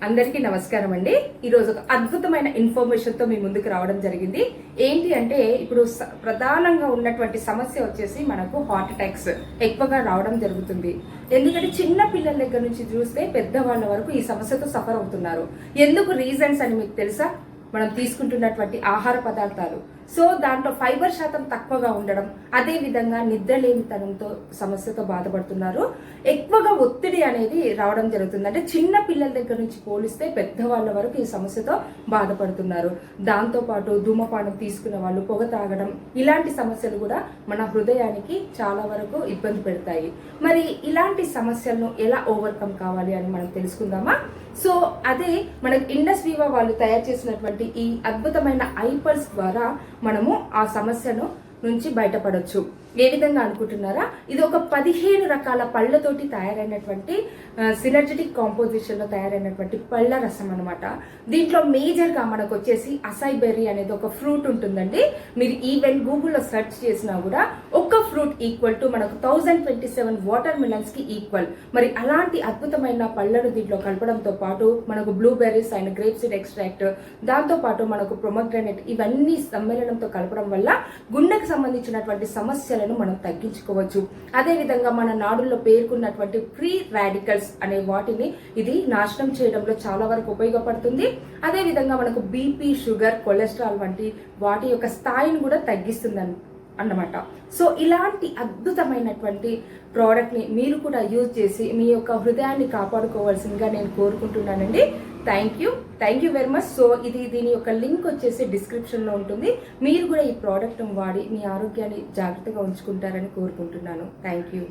అందరికీ నమస్కారం అండి. ఈరోజు ఒక అద్భుతమైన ఇన్ఫర్మేషన్తో మీ ముందుకు రావడం జరిగింది. ఏంటి అంటే ఇప్పుడు ప్రధానంగా ఉన్నటువంటి సమస్య వచ్చేసి మనకు హార్ట్ అటాక్స్ ఎక్కువగా రావడం జరుగుతుంది. ఎందుకంటే చిన్న పిల్లల దగ్గర నుంచి చూస్తే పెద్దవాళ్ళ వరకు ఈ సమస్యతో సఫర్ అవుతున్నారు. ఎందుకు రీజన్స్ అని మీకు తెలుసా? మనం తీసుకుంటున్నటువంటి ఆహార పదార్థాలు. సో దాంట్లో ఫైబర్ శాతం తక్కువగా ఉండడం, అదే విధంగా నిద్రలేమితనంతో సమస్యతో బాధపడుతున్నారు. ఎక్కువగా ఒత్తిడి అనేది రావడం జరుగుతుంది. అంటే చిన్న పిల్లల దగ్గర నుంచి పోలిస్తే పెద్దవాళ్ళ వరకు ఈ సమస్యతో బాధపడుతున్నారు. దాంతోపాటు ధూమపానం తీసుకునే వాళ్ళు, పొగ తాగడం, ఇలాంటి సమస్యలు కూడా మన హృదయానికి చాలా వరకు ఇబ్బంది పెడతాయి. మరి ఇలాంటి సమస్యలను ఎలా ఓవర్కమ్ కావాలి అని మనం తెలుసుకుందామా? సో అదే మనకి ఇండస్ వివా వాళ్ళు తయారు చేసినటువంటి ఈ అద్భుతమైన ఐపల్స్ ద్వారా మనము ఆ సమస్యను నుంచి బయటపడవచ్చు. ఏ విధంగా అనుకుంటున్నారా? ఇది ఒక 15 రకాల పళ్ళతోటి తయారైనటువంటి సినర్జెటిక్ కాంపోజిషన్ లో తయారైనటువంటి పళ్ళ రసం అనమాట. దీంట్లో మేజర్ గా మనకు వచ్చేసి అసాయి బెర్రీ అనేది ఒక ఫ్రూట్ ఉంటుందండి. మీరు ఈవెన్ గూగుల్లో సెర్చ్ చేసినా కూడా ఒక ఫ్రూట్ ఈక్వల్ టు మనకు 1027 వాటర్ మిలన్స్ కి ఈక్వల్. మరి అలాంటి అద్భుతమైన పళ్ళను దీంట్లో కలపడంతో పాటు మనకు blueberries and grape seed extract, దాంతో పాటు మనకు ప్రొమోగ్రానేట్, ఇవన్నీ సమ్మేళనంతో కలపడం వల్ల గుండెకు సంబంధించినటువంటి సమస్యలను మనం తగ్గించుకోవచ్చు. అదే విధంగా మన నాడుల్లో పేర్కొన్నటువంటి ఫ్రీ రాడికల్స్ అనే వాటిని ఇది నాశనం చేయడంలో చాలా వరకు ఉపయోగపడుతుంది. అదే విధంగా మనకు బీపీ, షుగర్, కొలెస్ట్రాల్ వంటి వాటి యొక్క స్థాయిని కూడా తగ్గిస్తుంది అన్నమాట. సో ఇలాంటి అద్భుతమైనటువంటి ప్రోడక్ట్ని మీరు కూడా యూజ్ చేసి మీ యొక్క హృదయాన్ని కాపాడుకోవాల్సిందిగా నేను కోరుకుంటున్నానండి. Thank you very much. So దీని యొక్క లింక్ వచ్చేసి డిస్క్రిప్షన్లో ఉంటుంది. మీరు కూడా ఈ ప్రోడక్ట్ని వాడి మీ ఆరోగ్యాన్ని జాగ్రత్తగా ఉంచుకుంటారని కోరుకుంటున్నాను. Thank you.